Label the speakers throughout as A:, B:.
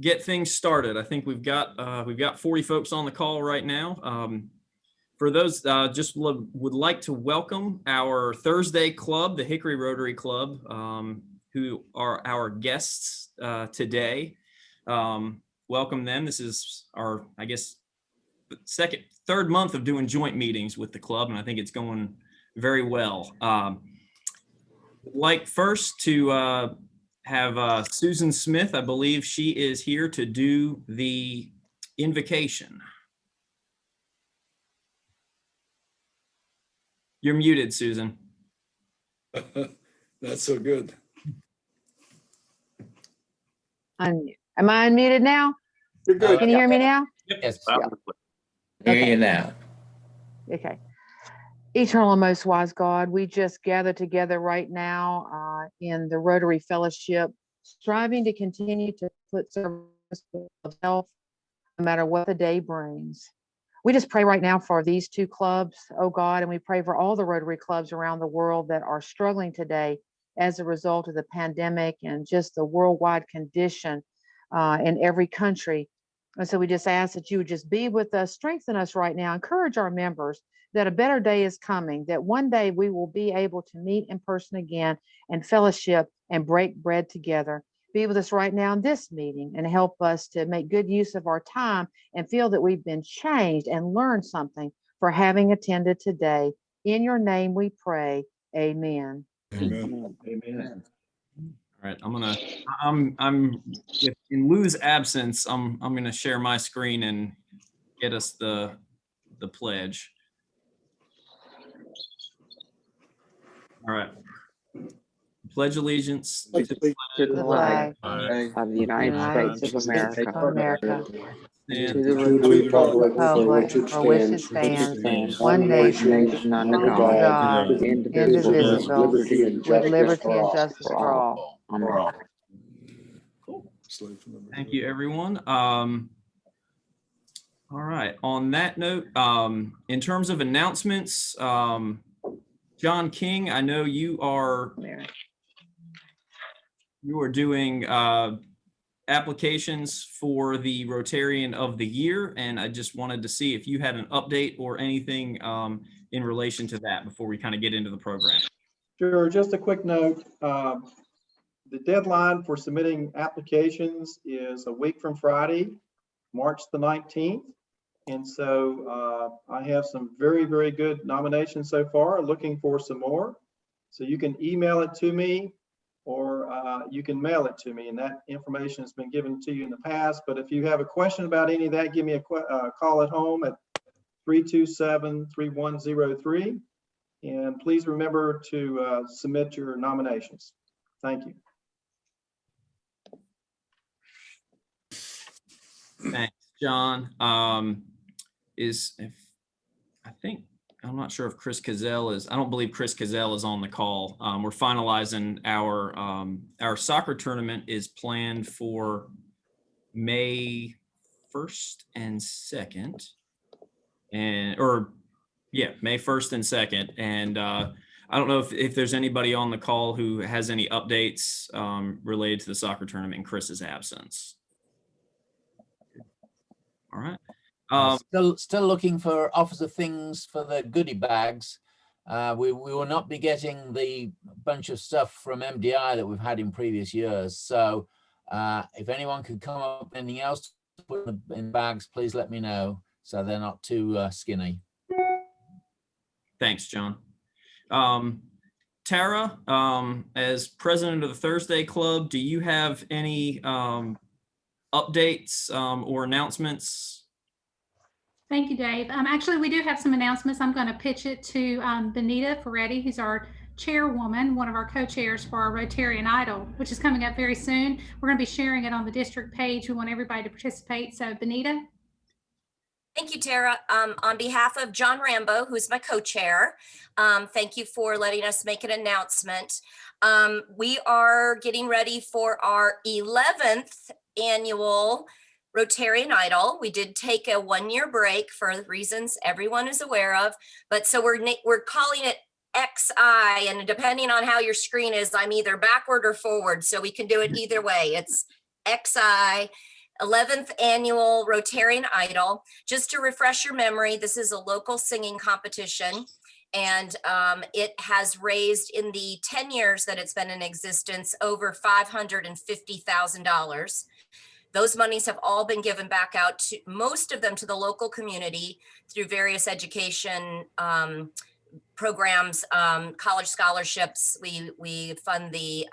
A: get things started. I think we've got 40 folks on the call right now. For those, would like to welcome our Thursday club, the Hickory Rotary Club, who are our guests today. Welcome them. This is our, I guess, third month of doing joint meetings with the club, and I think it's going very well. Like first to have Susan Smith. I believe she is here to do the invocation. You're muted, Susan.
B: That's so good.
C: Am I unmuted now?
B: You're good.
C: Can you hear me now?
D: Yes.
C: Okay.
D: Hear you now.
C: Okay. Eternal and most wise God, we just gather together right now in the Rotary Fellowship, striving to continue to put service of health, no matter what the day brings. We just pray right now for these two clubs, oh God, and we pray for all the Rotary clubs around the world that are struggling today as a result of the pandemic and just the worldwide condition in every country. And so we just ask that you would just be with us, strengthen us right now, encourage our members that a better day is coming, that one day we will be able to meet in person again and fellowship and break bread together. Be with us right now in this meeting and help us to make good use of our time and feel that we've been changed and learned something for having attended today. In your name we pray, amen.
B: Amen.
D: Amen.
A: All right, I'm in Lou's absence, I'm gonna share my screen and get us the pledge. All right. Pledge allegiance to the
E: To the flag
A: flag
E: of the United States of America,
A: and
E: to the
B: republic
C: For which it stands, one nation,
E: under
C: under
E: God,
C: God,
E: indivisible,
C: with liberty and justice for all.
E: Amen.
A: Thank you, everyone. All right. On that note, in terms of announcements, John King, I know you are doing applications for the Rotarian of the Year, and I just wanted to see if you had an update or anything in relation to that before we kind of get into the program.
F: Sure, just a quick note. The deadline for submitting applications is a week from Friday, March the 19th. And so I have some very, very good nominations so far, looking for some more. So you can email it to me or you can mail it to me, and that information has been given to you in the past. But if you have a question about any of that, give me a call at home at 327-3103. And please remember to submit your nominations. Thank you.
A: Thanks, John. I'm not sure if Chris Cazell is, I don't believe Chris Cazell is on the call. We're finalizing our soccer tournament is planned for May 1st and 2nd. May 1st and 2nd. And I don't know if there's anybody on the call who has any updates related to the soccer tournament in Chris's absence. All right.
D: Still looking for offers of things for the goodie bags. We will not be getting the bunch of stuff from MDI that we've had in previous years. So if anyone could come up with anything else to put in bags, please let me know so they're not too skinny.
A: Thanks, John. Tara, as president of the Thursday Club, do you have any updates or announcements?
G: Thank you, Dave. Actually, we do have some announcements. I'm going to pitch it to Benita Ferretti, who's our chairwoman, one of our co-chairs for our Rotarian Idol, which is coming up very soon. We're going to be sharing it on the district page. We want everybody to participate. So, Benita.
H: Thank you, Tara. On behalf of John Rambo, who's my co-chair, thank you for letting us make an announcement. We are getting ready for our 11th annual Rotarian Idol. We did take a one-year break for reasons everyone is aware of, but so we're calling it XI, and depending on how your screen is, I'm either backward or forward, so we can do it either way. It's XI. 11th annual Rotarian Idol. Just to refresh your memory, this is a local singing competition, and it has raised, in the 10 years that it's been in existence, over $550,000. Those monies have all been given back out to, most of them, to the local community through various education programs, college scholarships. We fund the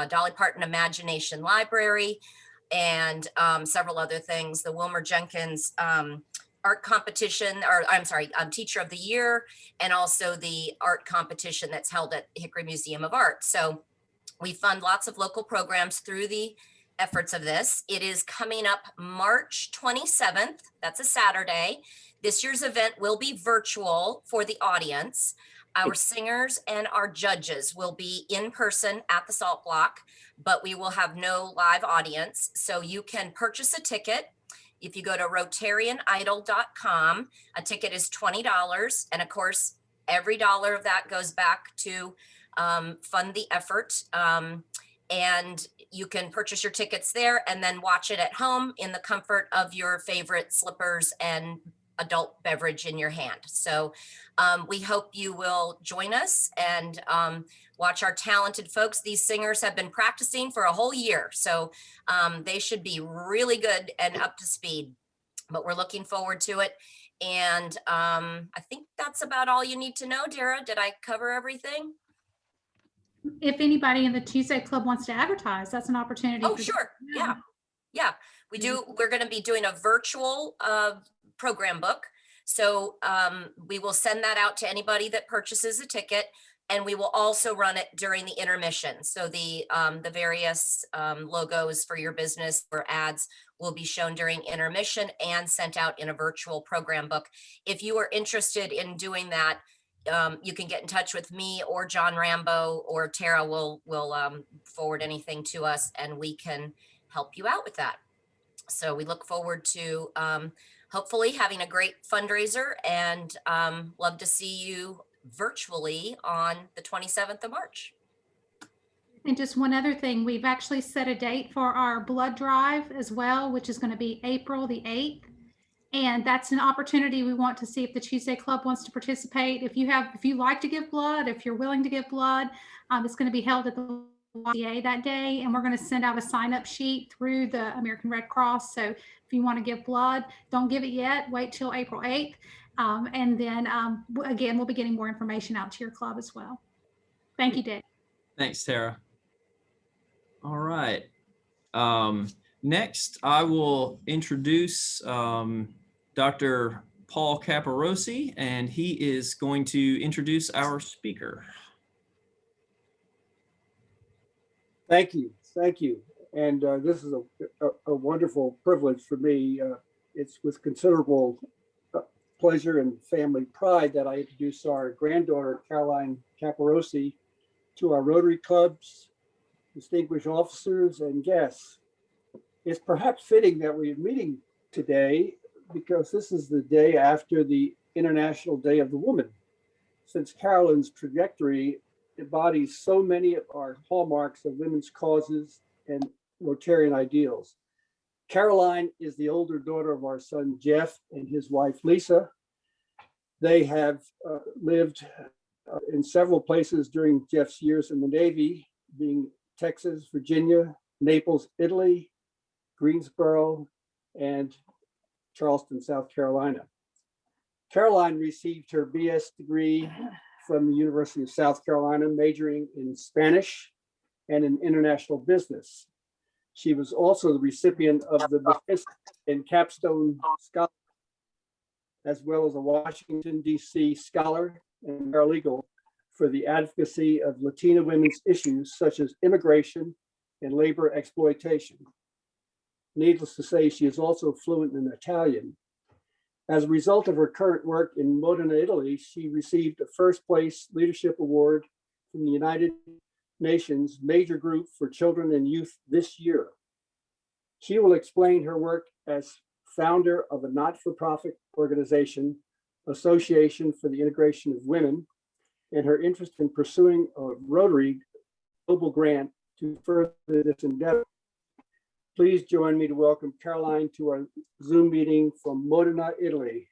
H: Dolly Parton Imagination Library, and several other things. The Wilmer Jenkins art competition, or I'm sorry, Teacher of the Year, and also the art competition that's held at Hickory Museum of Art. So we fund lots of local programs through the efforts of this. It is coming up March 27th. That's a Saturday. This year's event will be virtual for the audience. Our singers and our judges will be in person at the Salt Block, but we will have no live audience. So you can purchase a ticket. If you go to rotarianidol.com, a ticket is $20. And of course, every dollar of that goes back to fund the effort. And you can purchase your tickets there and then watch it at home in the comfort of your favorite slippers and adult beverage in your hand. So we hope you will join us and watch our talented folks. These singers have been practicing for a whole year, so they should be really good and up to speed, but we're looking forward to it. And I think that's about all you need to know. Dara, did I cover everything?
G: If anybody in the Tuesday Club wants to advertise, that's an opportunity.
H: Oh,
G: for
H: sure.
G: them.
H: Yeah. We do. We're going to be doing a virtual program book. So we will send that out to anybody that purchases a ticket, and we will also run it during the intermission. So the various logos for your business or ads will be shown during intermission and sent out in a virtual program book. If you are interested in doing that, you can get in touch with me or John Rambo, or Tara will forward anything to us, and we can help you out with that. So we look forward to hopefully having a great fundraiser, and love to see you virtually on the 27th of March.
G: And just one other thing, we've actually set a date for our blood drive as well, which is going to be April the 8th. And that's an opportunity. We want to see if the Tuesday Club wants to participate. If you like to give blood, if you're willing to give blood, it's going to be held at the YMCA that day, and we're going to send out a sign-up sheet through the American Red Cross. So if you want to give blood, don't give it yet. Wait till April 8th. And then again, we'll be getting more information out to your club as well. Thank you, Dave.
A: Thanks, Tara. All right. Next, I will introduce Dr. Paul Caporossi, and he is going to introduce our speaker.
B: Thank you. Thank you. And this is a wonderful privilege for me. It's with considerable pleasure and family pride that I introduce our granddaughter, Caroline Caporossi, to our Rotary clubs, distinguished officers, and guests. It's perhaps fitting that we're meeting today because this is the day after the International Day of the Woman. Since Caroline's trajectory embodies so many of our hallmarks of women's causes and Rotarian ideals. Caroline is the older daughter of our son, Jeff, and his wife, Lisa. They have lived in several places during Jeff's years in the Navy, being Texas, Virginia, Naples, Italy, Greensboro, and Charleston, South Carolina. Caroline received her BS degree from the University of South Carolina, majoring in Spanish and in international business. She was also the recipient of the Bethesda and Capstone Scholar, as well as a Washington, D.C. scholar and paralegal for the advocacy of Latina women's issues such as immigration and labor exploitation. Needless to say, she is also fluent in Italian. As a result of her current work in Modena, Italy, she received a first place leadership award from the United Nations Major Group for Children and Youth this year. She will explain her work as founder of a not-for-profit organization, Association for the Integration of Women, and her interest in pursuing a Rotary global grant to further this endeavor. Please join me to welcome Caroline to our Zoom meeting from Modena, Italy.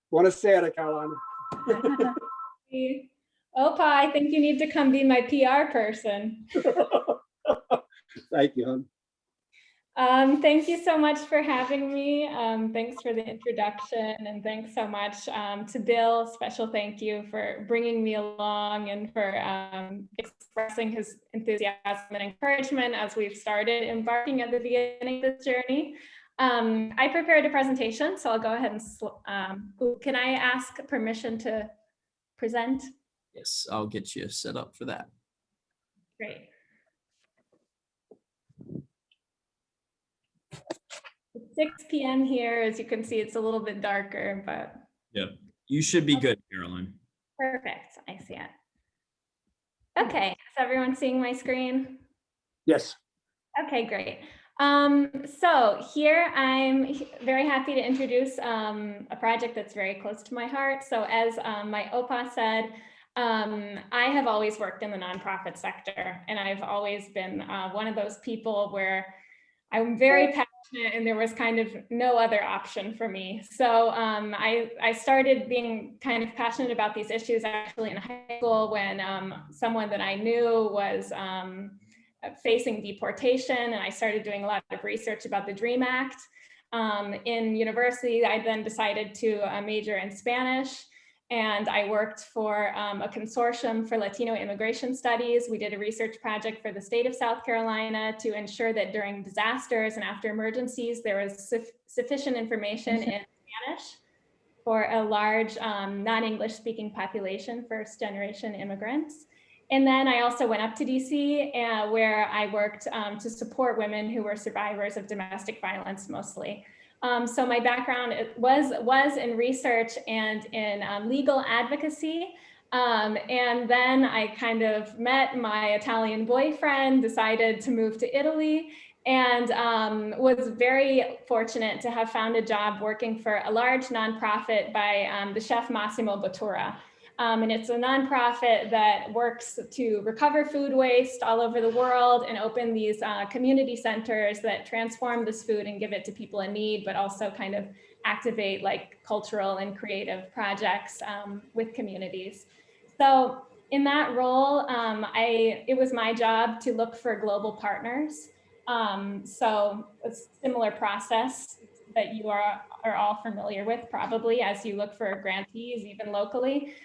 B: Buona sera, Caroline.
I: Opa, I think you need to come be my PR person.
B: Thank you, hon.
I: Thank you so much for having me. Thanks for the introduction, and thanks so much to Bill. Special thank you for bringing me along and for expressing his enthusiasm and encouragement as we've started embarking at the beginning of this journey. I prepared a presentation, so I'll go ahead and can I ask permission to present?
A: Yes, I'll get you set up for that.
I: Great. It's 6 p.m. here. As you can see, it's a little bit darker, but.
A: Yep. You should be good, Caroline.
I: Perfect. I see it. Okay. Is everyone seeing my screen?
B: Yes.
I: Okay, great. So here I'm very happy to introduce a project that's very close to my heart. So as my OPA said, I have always worked in the nonprofit sector, and I've always been one of those people where I'm very passionate and there was kind of no other option for me. So I started being kind of passionate about these issues actually in high school when someone that I knew was facing deportation, and I started doing a lot of research about the DREAM Act. In university, I then decided to major in Spanish, and I worked for a consortium for Latino immigration studies. We did a research project for the state of South Carolina to ensure that during disasters and after emergencies, there was sufficient information in Spanish for a large non-English speaking population, first generation immigrants. And then I also went up to DC where I worked to support women who were survivors of domestic violence mostly. So my background was in research and in legal advocacy. And then I kind of met my Italian boyfriend, decided to move to Italy, and was very fortunate to have found a job working for a large nonprofit by the chef Massimo Bottura. And it's a nonprofit that works to recover food waste all over the world and open these community centers that transform this food and give it to people in need, but also kind of activate like cultural and creative projects with communities. So in that role, it was my job to look for global partners. So a similar process that you are all familiar with probably as you look for grantees, even locally.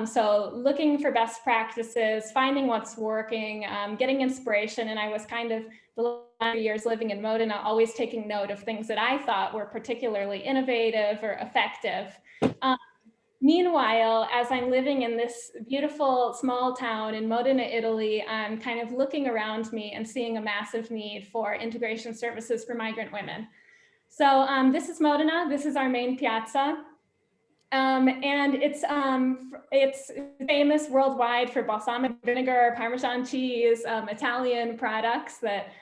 I: So looking for best practices, finding what's working, getting inspiration. And I was kind of the last years living in Modena, always taking note of things that I thought were particularly innovative or effective. Meanwhile, as I'm living in this beautiful small town in Modena, Italy, I'm kind of looking around me and seeing a massive need for integration services for migrant women. So this is Modena, this is our main piazza. And it's famous worldwide for balsamic vinegar, Parmesan cheese, Italian products that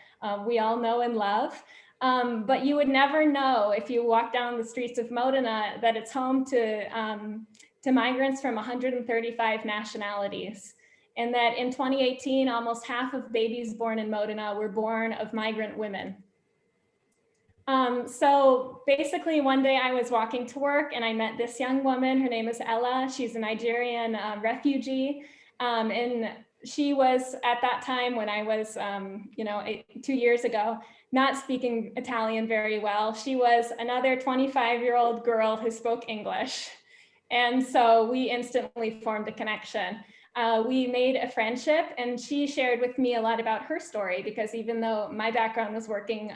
I: we all know and love. But you would never know if you walk down the streets of Modena that it's home to migrants from 135 nationalities. And that in 2018, almost half of babies born in Modena were born of migrant women. So basically one day I was walking to work and I met this young woman. Her name is Ella. She's a Nigerian refugee. And she was at that time when I was, 2 years ago, not speaking Italian very well. She was another 25-year-old girl who spoke English. And so we instantly formed a connection. We made a friendship, and she shared with me a lot about her story, because even though my background was working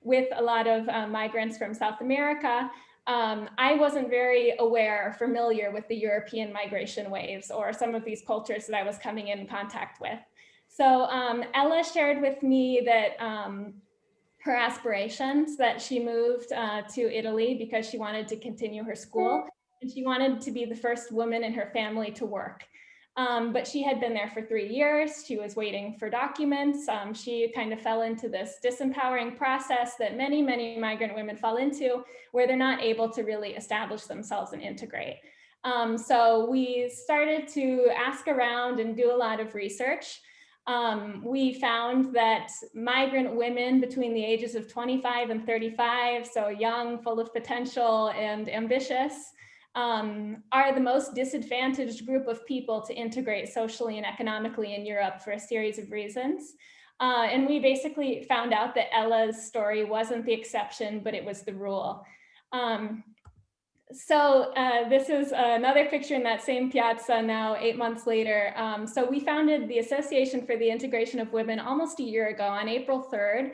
I: with a lot of migrants from South America, I wasn't very aware or familiar with the European migration waves or some of these cultures that I was coming in contact with. So Ella shared with me that her aspirations, that she moved to Italy because she wanted to continue her school, and she wanted to be the first woman in her family to work. But she had been there for 3 years. She was waiting for documents. She kind of fell into this disempowering process that many, many migrant women fall into, where they're not able to really establish themselves and integrate. So we started to ask around and do a lot of research. We found that migrant women between the ages of 25 and 35, so young, full of potential and ambitious, are the most disadvantaged group of people to integrate socially and economically in Europe for a series of reasons. And we basically found out that Ella's story wasn't the exception, but it was the rule. This is another picture in that same piazza now 8 months later. So we founded the Association for the Integration of Women almost a year ago on April 3rd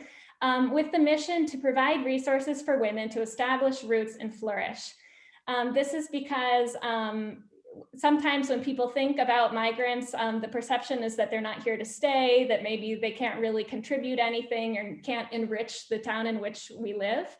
I: with the mission to provide resources for women to establish roots and flourish. This is because sometimes when people think about migrants, the perception is that they're not here to stay, that maybe they can't really contribute anything or can't enrich the town in which we live.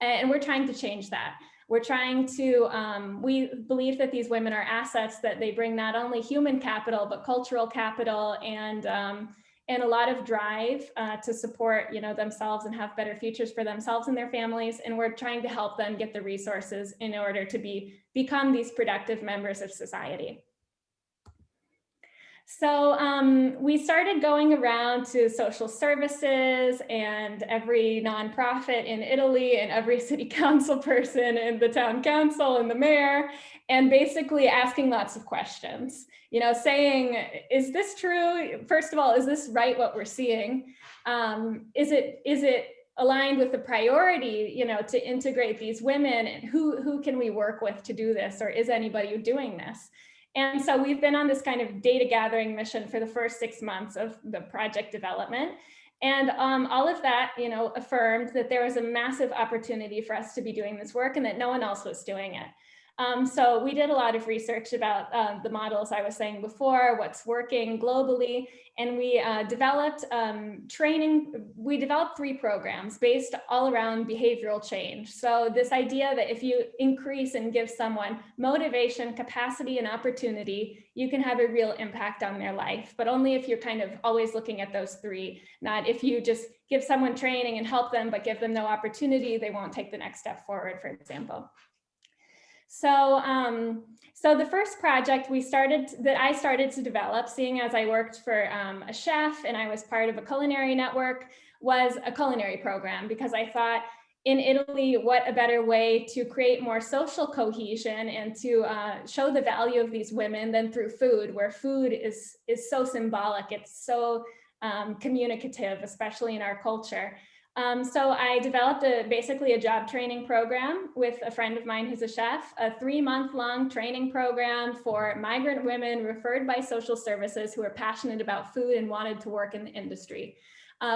I: And we're trying to change that. We're trying to, we believe that these women are assets, that they bring not only human capital, but cultural capital and a lot of drive to support, themselves and have better futures for themselves and their families. And we're trying to help them get the resources in order to become these productive members of society. So we started going around to social services and every nonprofit in Italy and every city council person and the town council and the mayor, and basically asking lots of questions, saying, is this true? First of all, is this right what we're seeing? Is it aligned with the priority, to integrate these women? And who can we work with to do this? Or is anybody doing this? And so we've been on this kind of data gathering mission for the first 6 months of the project development. And all of that, affirmed that there was a massive opportunity for us to be doing this work and that no one else was doing it. So we did a lot of research about the models I was saying before, what's working globally, and we developed training. We developed 3 programs based all around behavioral change. So this idea that if you increase and give someone motivation, capacity, and opportunity, you can have a real impact on their life, but only if you're kind of always looking at those 3, not if you just give someone training and help them, but give them no opportunity, they won't take the next step forward, for example. So the first project I started to develop, seeing as I worked for a chef and I was part of a culinary network, was a culinary program, because I thought in Italy, what a better way to create more social cohesion and to show the value of these women than through food, where food is so symbolic, it's so communicative, especially in our culture. So I developed basically a job training program with a friend of mine who's a chef, a 3-month-long training program for migrant women referred by social services who are passionate about food and wanted to work in the industry.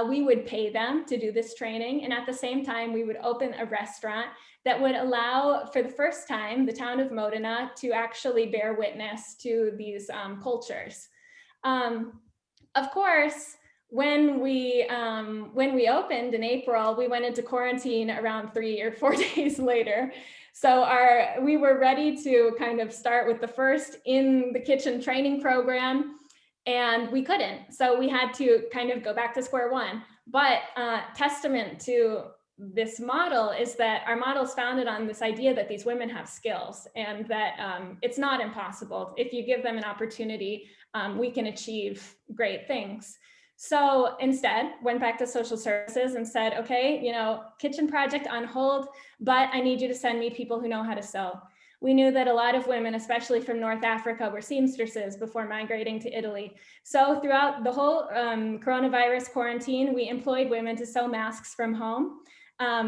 I: We would pay them to do this training, and at the same time, we would open a restaurant that would allow, for the first time, the town of Modena to actually bear witness to these cultures. Of course, when we opened in April, we went into quarantine around 3 or 4 days later. So we were ready to kind of start with the first in the kitchen training program, and we couldn't. So we had to kind of go back to square one. But testament to this model is that our model is founded on this idea that these women have skills, and that it's not impossible. If you give them an opportunity, we can achieve great things. So instead, went back to social services and said, okay, kitchen project on hold, but I need you to send me people who know how to sew. We knew that a lot of women, especially from North Africa, were seamstresses before migrating to Italy. So throughout the whole coronavirus quarantine, we employed women to sew masks from home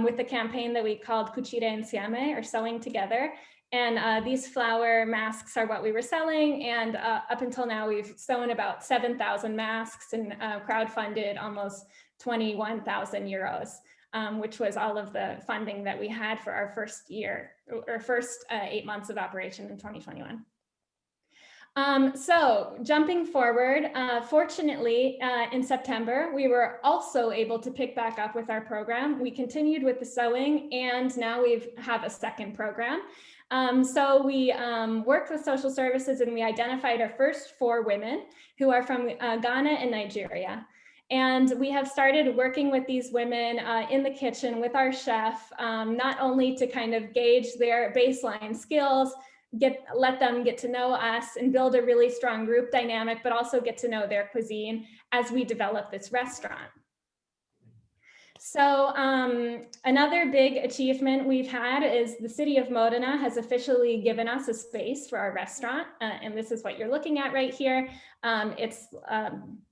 I: with the campaign that we called Cucire Insieme, or sewing together. And these flower masks are what we were selling. And up until now, we've sewn about 7,000 masks and crowdfunded almost 21,000 euros, which was all of the funding that we had for our first year, or first 8 months of operation in 2021. So jumping forward, fortunately, in September, we were also able to pick back up with our program. We continued with the sewing, and now we have a second program. So we worked with social services, and we identified our first 4 women who are from Ghana and Nigeria. And we have started working with these women in the kitchen with our chef, not only to kind of gauge their baseline skills, let them get to know us and build a really strong group dynamic, but also get to know their cuisine as we develop this restaurant. So another big achievement we've had is the city of Modena has officially given us a space for our restaurant. And this is what you're looking at right here. It's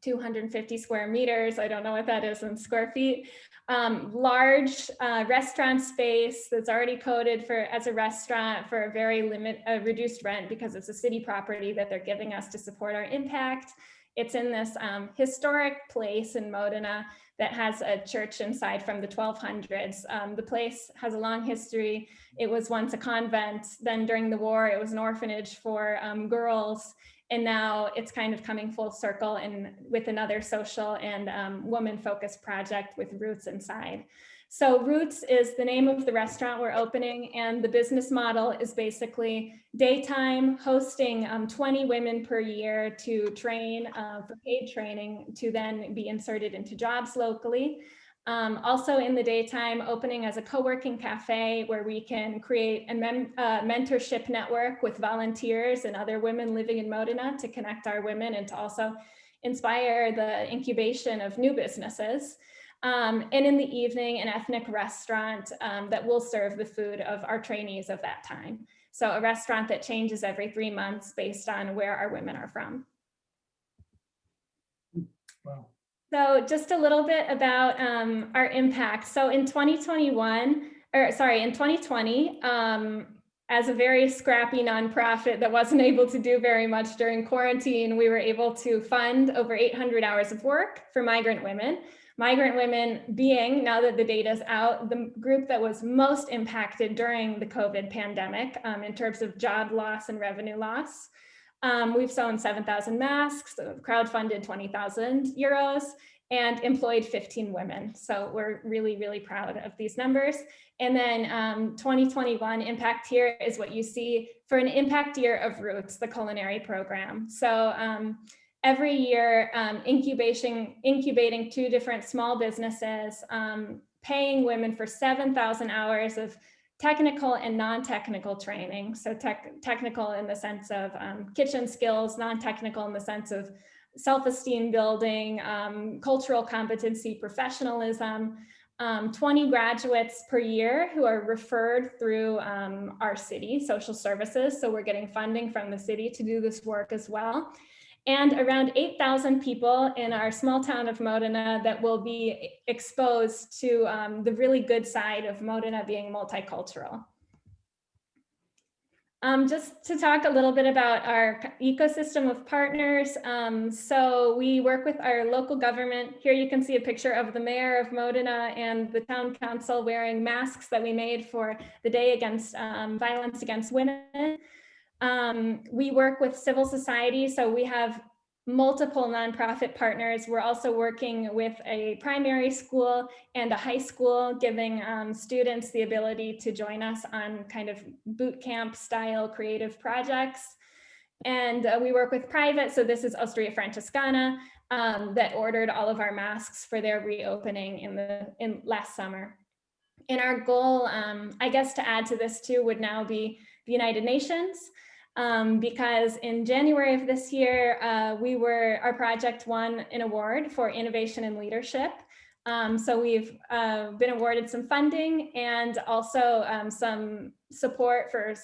I: 250 square meters. I don't know what that is in square feet. Large restaurant space that's already coded for as a restaurant for a very reduced rent because it's a city property that they're giving us to support our impact. It's in this historic place in Modena that has a church inside from the 1200s. The place has a long history. It was once a convent. Then during the war, it was an orphanage for girls. And now it's kind of coming full circle and with another social and woman-focused project with Roots inside. So Roots is the name of the restaurant we're opening, and the business model is basically daytime hosting 20 women per year to train for paid training to then be inserted into jobs locally. Also in the daytime, opening as a co-working cafe where we can create a mentorship network with volunteers and other women living in Modena to connect our women and to also inspire the incubation of new businesses. And in the evening, an ethnic restaurant that will serve the food of our trainees of that time. So a restaurant that changes every 3 months based on where our women are from.
F: Wow.
I: So just a little bit about our impact. So in 2020, as a very scrappy nonprofit that wasn't able to do very much during quarantine, we were able to fund over 800 hours of work for migrant women. Migrant women being, now that the data is out, the group that was most impacted during the COVID pandemic in terms of job loss and revenue loss. We've sewn 7,000 masks, crowdfunded 20,000 euros, and employed 15 women. So we're really, really proud of these numbers. And then 2021 impact here is what you see for an impact year of Roots, the culinary program. So every year incubating 2 different small businesses, paying women for 7,000 hours of technical and non-technical training. So technical in the sense of kitchen skills, non-technical in the sense of self-esteem building, cultural competency, professionalism, 20 graduates per year who are referred through our city social services. So we're getting funding from the city to do this work as well. And around 8,000 people in our small town of Modena that will be exposed to the really good side of Modena being multicultural. Just to talk a little bit about our ecosystem of partners. So we work with our local government. Here you can see a picture of the mayor of Modena and the town council wearing masks that we made for the Day Against Violence Against Women. We work with civil society, so we have multiple nonprofit partners. We're also working with a primary school and a high school, giving students the ability to join us on kind of boot camp style creative projects. And we work with private, so this is Osteria Francescana that ordered all of our masks for their reopening in last summer. And our goal, I guess to add to this too, would now be the United Nations. Because in January of this year, our project won an award for innovation and leadership. So we've been awarded some funding and also some support for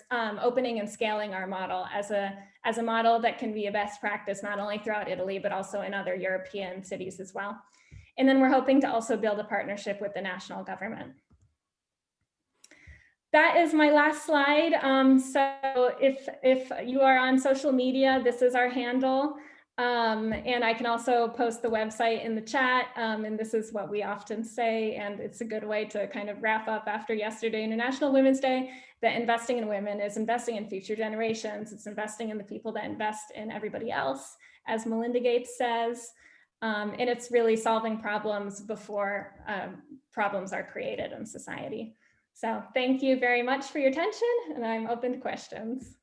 I: opening and scaling our model as a model that can be a best practice, not only throughout Italy, but also in other European cities as well. And then we're hoping to also build a partnership with the national government. That is my last slide. So if you are on social media, this is our handle. And I can also post the website in the chat. And this is what we often say. And it's a good way to kind of wrap up after yesterday, International Women's Day, that investing in women is investing in future generations. It's investing in the people that invest in everybody else, as Melinda Gates says. And it's really solving problems before problems are created in society. So thank you very much for your attention, and I'm open to questions.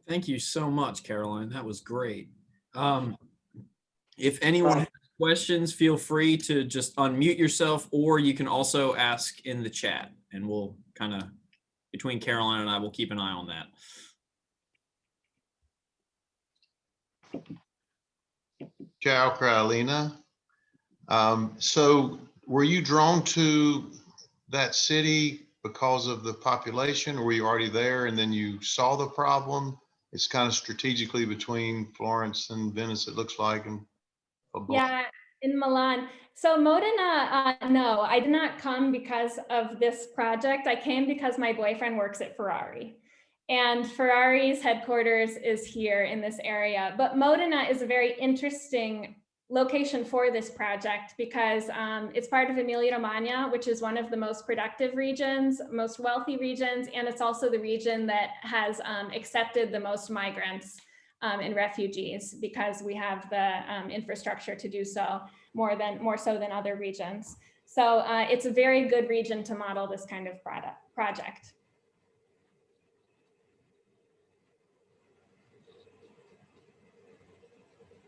A: Thank you so much, Caroline. That was great. If anyone has questions, feel free to just unmute yourself, or you can also ask in the chat, and we'll kind of between Caroline and I, we'll keep an eye on that.
J: Ciao, Carolina. So were you drawn to that city because of the population, or were you already there and then you saw the problem? It's kind of strategically between Florence and Venice, it looks like. And
I: Yeah, in Milan. So Modena, no, I did not come because of this project. I came because my boyfriend works at Ferrari. And Ferrari's headquarters is here in this area. But Modena is a very interesting location for this project because it's part of Emilia-Romagna, which is one of the most productive regions, most wealthy regions, and it's also the region that has accepted the most migrants and refugees because we have the infrastructure to do so more so than other regions. So it's a very good region to model this kind of project.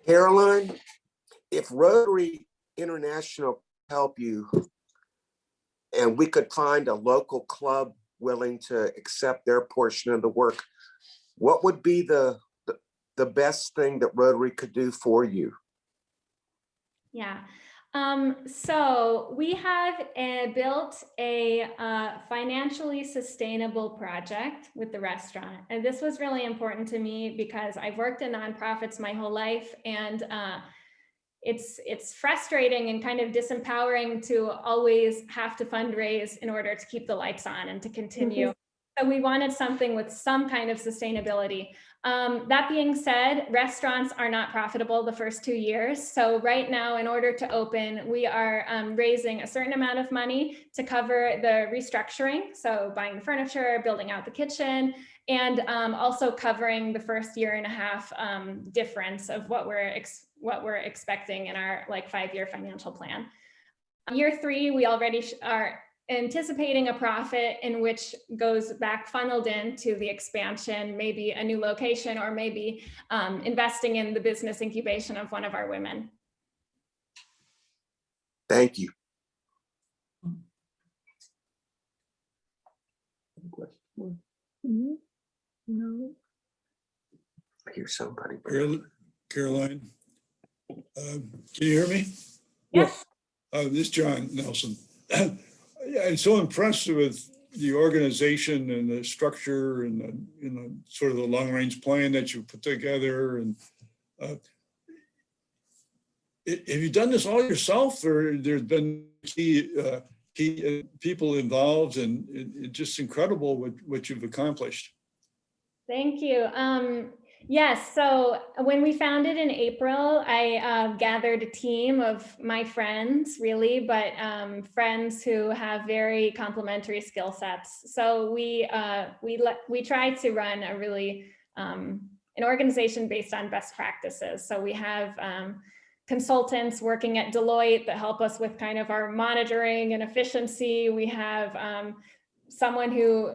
K: Caroline, if Rotary International help you and we could find a local club willing to accept their portion of the work, what would be the best thing that Rotary could do for you?
I: Yeah. So we have built a financially sustainable project with the restaurant. And this was really important to me because I've worked in nonprofits my whole life, and it's frustrating and kind of disempowering to always have to fundraise in order to keep the lights on and to continue. So we wanted something with some kind of sustainability. That being said, restaurants are not profitable the first 2 years. So right now, in order to open, we are raising a certain amount of money to cover the restructuring. So buying the furniture, building out the kitchen, and also covering the first 1.5 years difference of what we're expecting in our 5-year financial plan. Year 3, we already are anticipating a profit in which goes back funneled into the expansion, maybe a new location, or maybe investing in the business incubation of one of our women.
K: Thank you.
C: No.
K: I hear somebody.
L: Caroline, can you hear me?
I: Yes.
L: This is John Nelson. Yeah, I'm so impressed with the organization and the structure and the sort of the long range plan that you put together. And have you done this all yourself, or there's been key people involved, and it's just incredible what you've accomplished?
I: Thank you. Yes, so when we founded in April, I gathered a team of my friends, really, but friends who have very complementary skill sets. So we try to run a really an organization based on best practices. So we have consultants working at Deloitte that help us with kind of our monitoring and efficiency. We have someone who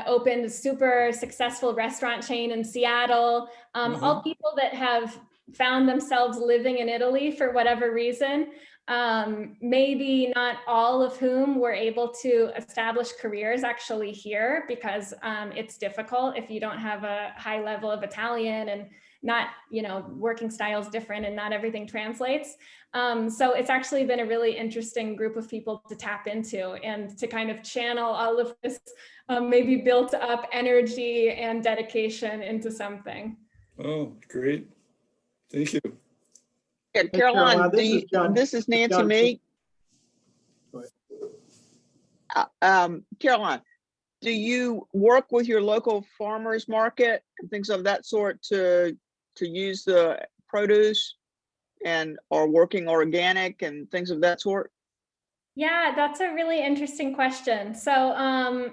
I: opened a super successful restaurant chain in Seattle. All people that have found themselves living in Italy for whatever reason, maybe not all of whom were able to establish careers actually here, because it's difficult if you don't have a high level of Italian, and not, working styles different and not everything translates. So it's actually been a really interesting group of people to tap into and to kind of channel all of this maybe built up energy and dedication into something.
L: Oh, great. Thank you.
E: Yeah, Caroline,
F: this is
E: Nancy
F: John.
E: Meek.
F: Go ahead.
E: Caroline, do you work with your local farmers market and things of that sort to use the produce, and or working organic and things of that sort?
I: Yeah, that's a really interesting question. So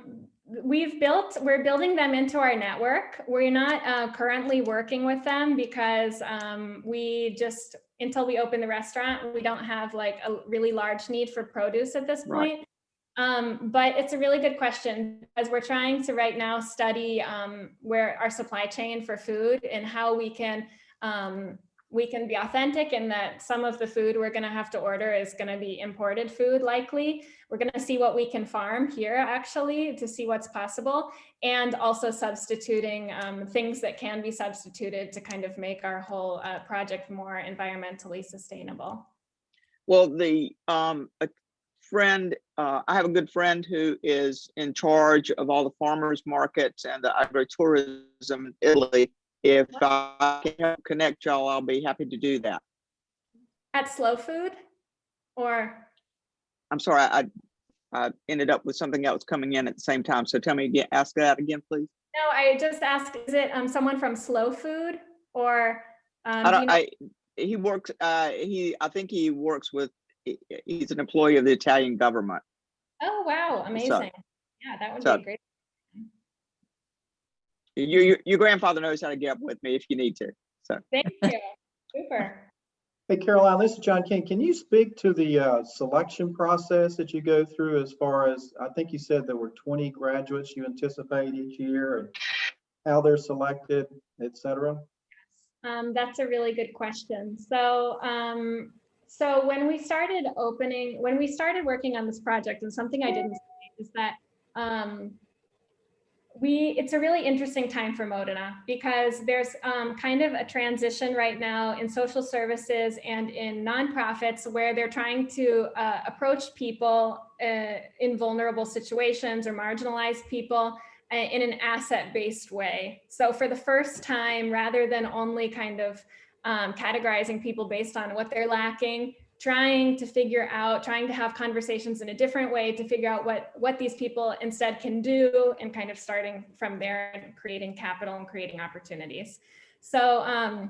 I: we're building them into our network. We're not currently working with them because we just, until we open the restaurant, we don't have a really large need for produce at this point. But it's a really good question, as we're trying to right now study where our supply chain for food and how we can we can be authentic in that some of the food we're going to have to order is going to be imported food likely. We're going to see what we can farm here actually to see what's possible, and also substituting things that can be substituted to kind of make our whole project more environmentally sustainable.
E: Well, a friend, I have a good friend who is in charge of all the farmers markets and the agritourism in Italy. If I can help connect y'all, I'll be happy to do that.
I: At Slow Food, or?
E: I'm sorry, I ended up with something else coming in at the same time. So tell me again, ask that again, please.
I: No, I just asked, is it someone from Slow Food, or?
E: He works, I think he works with, he's an employee of the Italian government.
I: Oh, wow, amazing.
E: So,
I: yeah, that would
E: so,
I: be great.
E: Your grandfather knows how to get up with me if you need to. So
I: thank you. Super.
F: Hey, Caroline, this is John King. Can you speak to the selection process that you go through as far as, I think you said there were 20 graduates you anticipate each year, and how they're selected, et cetera?
I: That's a really good question. So, so when we started working on this project, and something I didn't say is that it's a really interesting time for Modena, because there's kind of a transition right now in social services and in nonprofits where they're trying to approach people in vulnerable situations or marginalized people in an asset-based way. So for the first time, rather than only kind of categorizing people based on what they're lacking, trying to have conversations in a different way to figure out what these people instead can do, and kind of starting from there and creating capital and creating opportunities. So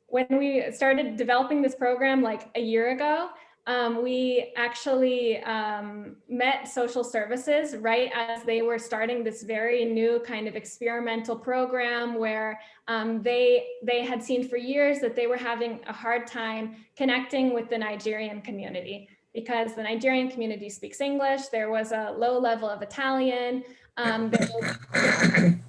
I: when we started developing this program like a year ago, we actually met social services right as they were starting this very new kind of experimental program where they had seen for years that they were having a hard time connecting with the Nigerian community, because the Nigerian community speaks English. There was a low level of Italian, there were different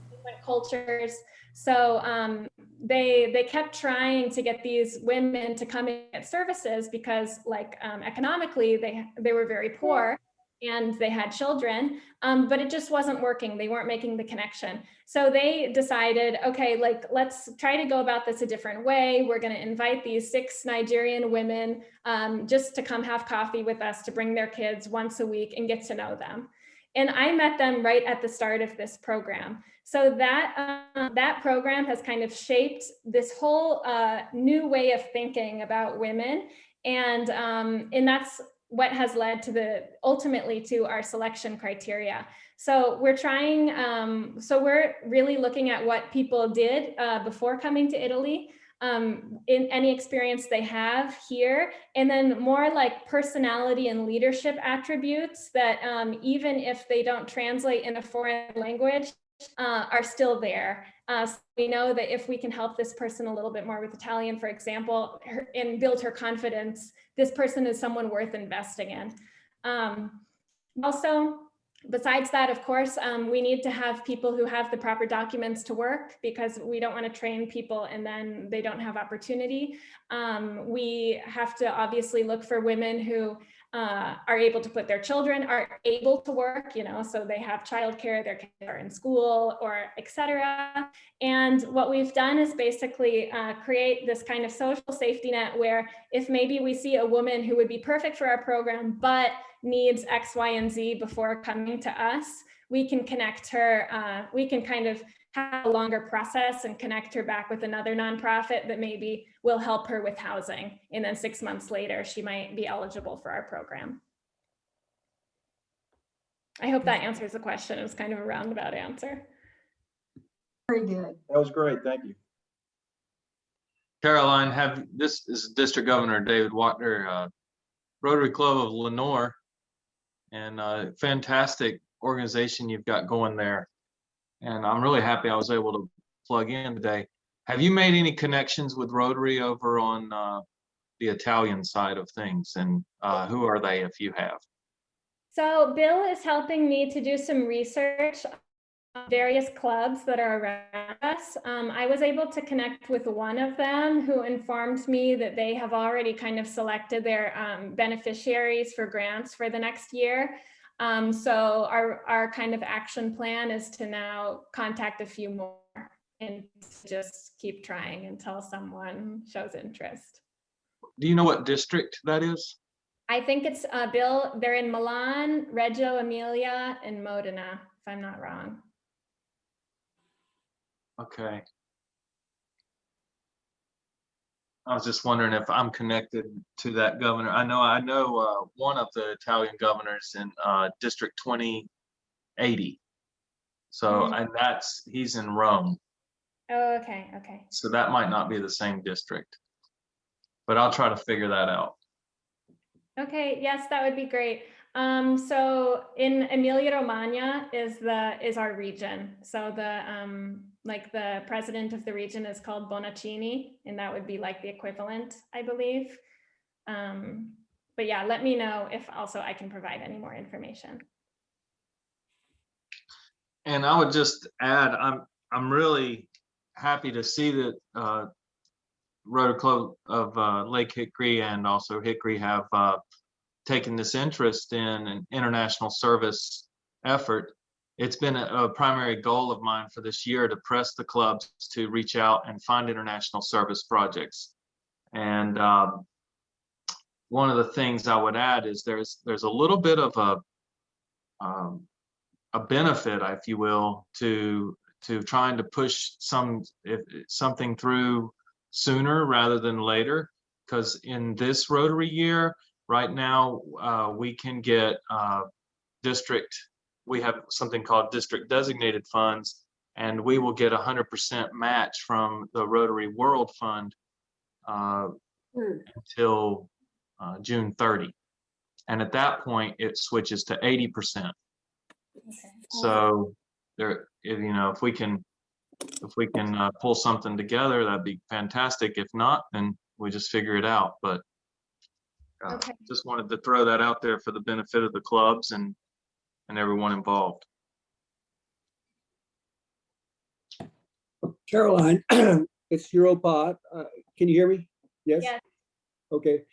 I: cultures. So they kept trying to get these women to come in at services because, like, economically they were very poor and they had children, but it just wasn't working. They weren't making the connection. So they decided, okay, like, let's try to go about this a different way. We're going to invite these 6 Nigerian women just to come have coffee with us, to bring their kids once a week and get to know them. And I met them right at the start of this program. So that program has kind of shaped this whole new way of thinking about women. And that's what has led to ultimately to our selection criteria. So we're trying, so we're really looking at what people did before coming to Italy, in any experience they have here, and then more like personality and leadership attributes that even if they don't translate in a foreign language, are still there. So we know that if we can help this person a little bit more with Italian, for example, and build her confidence, this person is someone worth investing in. Also, besides that, of course, we need to have people who have the proper documents to work, because we don't want to train people and then they don't have opportunity. We have to obviously look for women who are able to put their children, are able to work, so they have childcare, their kids are in school, or etc. And what we've done is basically create this kind of social safety net where if maybe we see a woman who would be perfect for our program, but needs X, Y, and Z before coming to us, we can connect her, we can kind of have a longer process and connect her back with another nonprofit that maybe will help her with housing. And then 6 months later, she might be eligible for our program. I hope that answers the question. It was kind of a roundabout answer.
M: Very good.
F: That was great. Thank you.
N: Caroline, this is District Governor David Wagner, Rotary Club of Lenore, and fantastic organization you've got going there. And I'm really happy I was able to plug in today. Have you made any connections with Rotary over on the Italian side of things? And who are they, if you have?
I: So Bill is helping me to do some research various clubs that are around us. I was able to connect with one of them who informed me that they have already kind of selected their beneficiaries for grants for the next year. So our kind of action plan is to now contact a few more and just keep trying until someone shows interest.
N: Do you know what district that is?
I: I think it's Bill, they're in Milan, Reggio Emilia, and Modena, if I'm not wrong.
N: Okay. I was just wondering if I'm connected to that governor. I know one of the Italian governors in District 2080. So, and he's in Rome.
I: Oh, okay, okay.
N: So that might not be the same district, but I'll try to figure that out.
I: Okay, yes, that would be great. So in Emilia Romagna is our region. So the president of the region is called Bonaccini, and that would be like the equivalent, I believe. But yeah, let me know if also I can provide any more information.
N: And I would just add, I'm really happy to see that Rotary Club of Lake Hickory and also Hickory have taken this interest in an international service effort. It's been a primary goal of mine for this year to press the clubs to reach out and find international service projects. And one of the things I would add is there's a little bit of a benefit, if you will, to trying to push something through sooner rather than later, because in this Rotary year, right now, we can get we have something called district designated funds, and we will get 100% match from the Rotary World Fund until June 30. And at that point, it switches to 80%.
I: Okay.
N: So there, if we can pull something together, that'd be fantastic. If not, then we just figure it out. But
I: Okay.
N: just wanted to throw that out there for the benefit of the clubs and everyone involved.
B: Caroline, it's Europod. Can you hear me? Yes?
I: Yes.
B: Okay.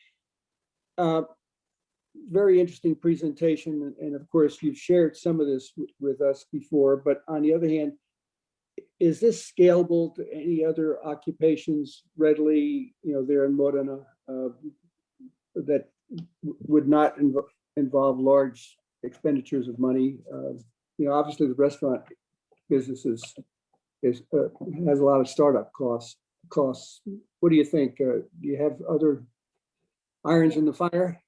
B: Very interesting presentation. And of course, you've shared some of this with us before, but on the other hand, is this scalable to any other occupations readily, there in Modena, that would not involve large expenditures of money? Obviously the restaurant business has a lot of startup costs. What do you think? Do you have other irons in the fire?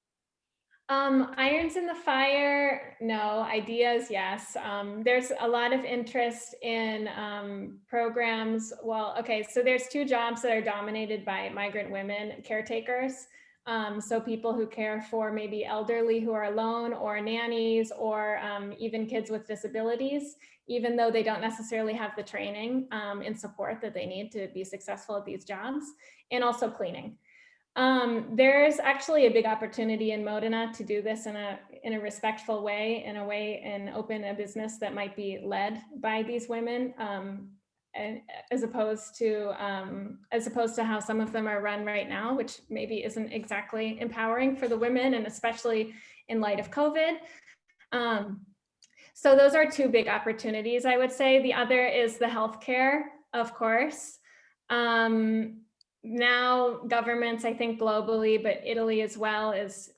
I: Irons in the fire, no. Ideas, yes. There's a lot of interest in programs. Well, okay, so there's two jobs that are dominated by migrant women, caretakers. So people who care for maybe elderly who are alone, or nannies, or even kids with disabilities, even though they don't necessarily have the training and support that they need to be successful at these jobs, and also cleaning. There's actually a big opportunity in Modena to do this in a respectful way, and open a business that might be led by these women, as opposed to how some of them are run right now, which maybe isn't exactly empowering for the women, and especially in light of COVID. So those are two big opportunities, I would say. The other is the healthcare, of course. Now governments, I think globally, but Italy as well, is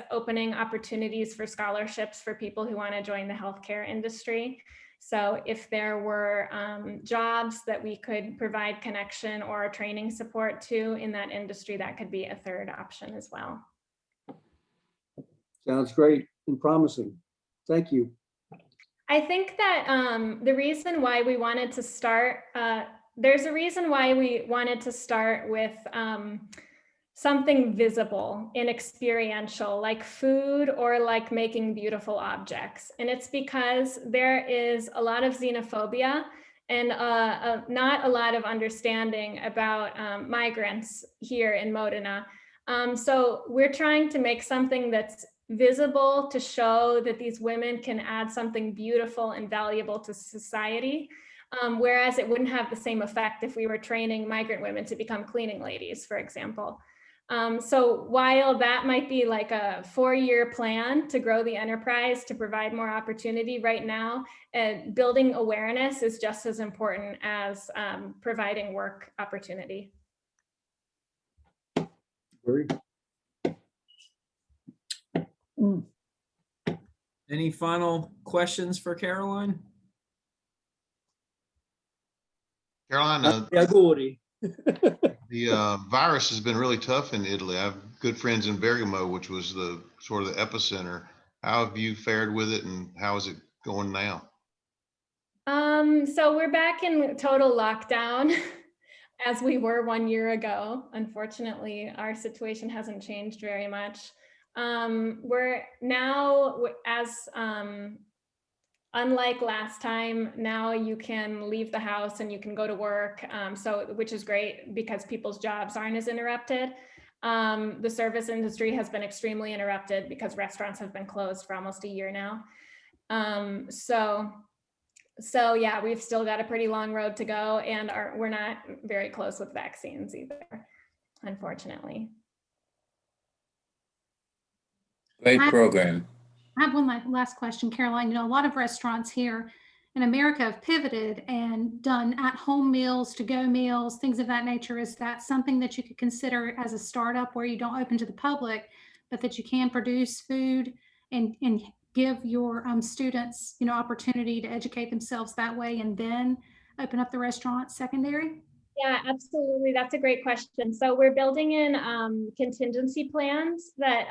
I: opening opportunities for scholarships for people who want to join the healthcare industry. So if there were jobs that we could provide connection or training support to in that industry, that could be a third option as well.
B: Sounds great and promising. Thank you.
I: I think that the reason why we wanted to start, there's a reason why we wanted to start with something visible and experiential, like food or like making beautiful objects. And it's because there is a lot of xenophobia and not a lot of understanding about migrants here in Modena. So we're trying to make something that's visible to show that these women can add something beautiful and valuable to society. Whereas it wouldn't have the same effect if we were training migrant women to become cleaning ladies, for example. So while that might be like a 4-year plan to grow the enterprise, to provide more opportunity right now, building awareness is just as important as providing work opportunity.
B: Great.
A: Any final questions for Caroline?
J: Caroline,
B: Hickory.
J: the virus has been really tough in Italy. I have good friends in Bergamo, which was the sort of the epicenter. How have you fared with it, and how is it going now?
I: So we're back in total lockdown as we were 1 year ago. Unfortunately, our situation hasn't changed very much. We're now, unlike last time, now you can leave the house and you can go to work, which is great because people's jobs aren't as interrupted. The service industry has been extremely interrupted because restaurants have been closed for almost a year now. So yeah, we've still got a pretty long road to go, and we're not very close with vaccines either, unfortunately.
D: Great program.
G: I have one last question, Caroline. You know, a lot of restaurants here in America have pivoted and done at-home meals, to-go meals, things of that nature. Is that something that you could consider as a startup where you don't open to the public, but that you can produce food and give your students, you know, opportunity to educate themselves that way and then open up the restaurant secondary?
I: Yeah, absolutely. That's a great question. So we're building in contingency plans that,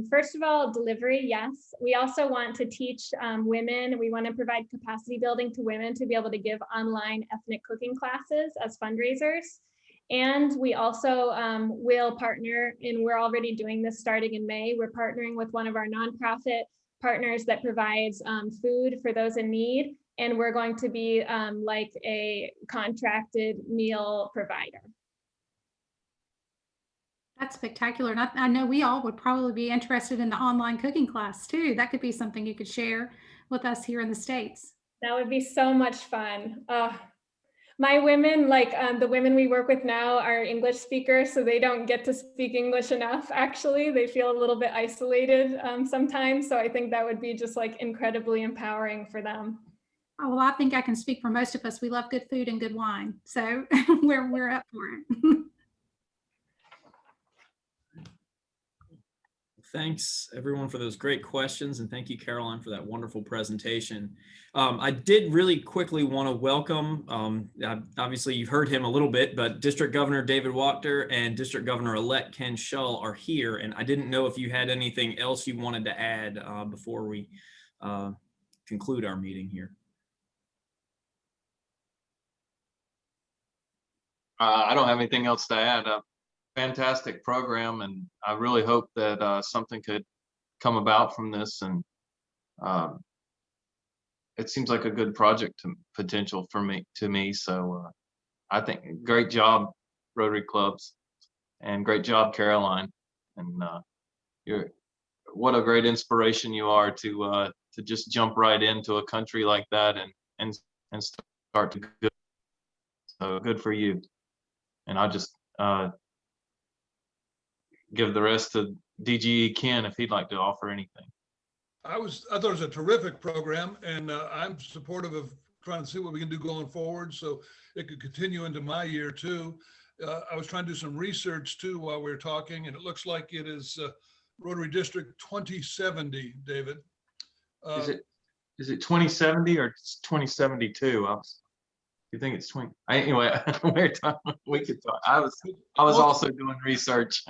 I: first of all, delivery, yes. We also want to teach women, we want to provide capacity building to women to be able to give online ethnic cooking classes as fundraisers. And we also will partner, and we're already doing this starting in May. We're partnering with one of our nonprofit partners that provides food for those in need. And we're going to be like a contracted meal provider.
G: That's spectacular. And I know we all would probably be interested in the online cooking class too. That could be something you could share with us here in the States.
I: That would be so much fun. My women, like the women we work with now, are English speakers, so they don't get to speak English enough, actually. They feel a little bit isolated sometimes. So I think that would be just like incredibly empowering for them.
G: Oh, well, I think I can speak for most of us. We love good food and good wine. So we're up for it.
A: Thanks everyone for those great questions, and thank you, Caroline, for that wonderful presentation. I did really quickly want to welcome, obviously you've heard him a little bit, but District Governor David Wachter and District Governor-elect Ken Shull are here, and I didn't know if you had anything else you wanted to add before we conclude our meeting here.
N: I don't have anything else to add. Fantastic program, and I really hope that something could come about from this. And it seems like a good project potential for me. So I think great job, Rotary clubs, and great job, Caroline. And what a great inspiration you are to just jump right into a country like that and start to good. So good for you. And I just give the rest to DGE Ken if he'd like to offer anything.
O: I thought it was a terrific program, and I'm supportive of trying to see what we can do going forward so it could continue into my year too. I was trying to do some research too while we were talking, and it looks like it is Rotary District 2070, David.
N: Is it 2070 or 2072? You think it's 20? Anyway, we could talk. I was also doing research.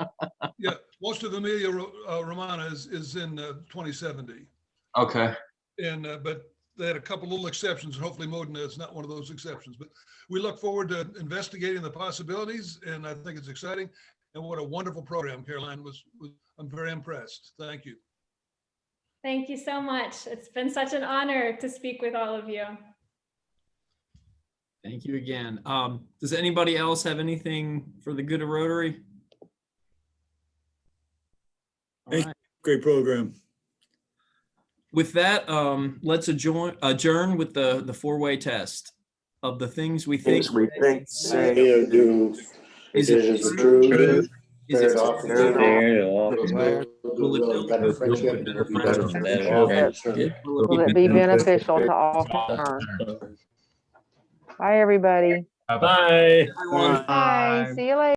O: Yeah, most of Emilia Romagna is in 2070.
N: Okay.
O: And but they had a couple little exceptions, and hopefully Modena is not one of those exceptions. But we look forward to investigating the possibilities, and I think it's exciting. And what a wonderful program, Caroline. I'm very impressed. Thank you.
I: Thank you so much. It's been such an honor to speak with all of you.
A: Thank you again. Does anybody else have anything for the good of Rotary? All right.
L: Great program.
A: with that, let's adjourn with the four-way test of the things we think.
K: Things we think, say,
P: Say or do,
A: Is
P: it
A: it
P: is
A: true?
P: true.
A: Is it will it build a better friendship?
C: Will it be beneficial to all concerned? Bye, everybody.
P: Bye.
C: Bye. See you later.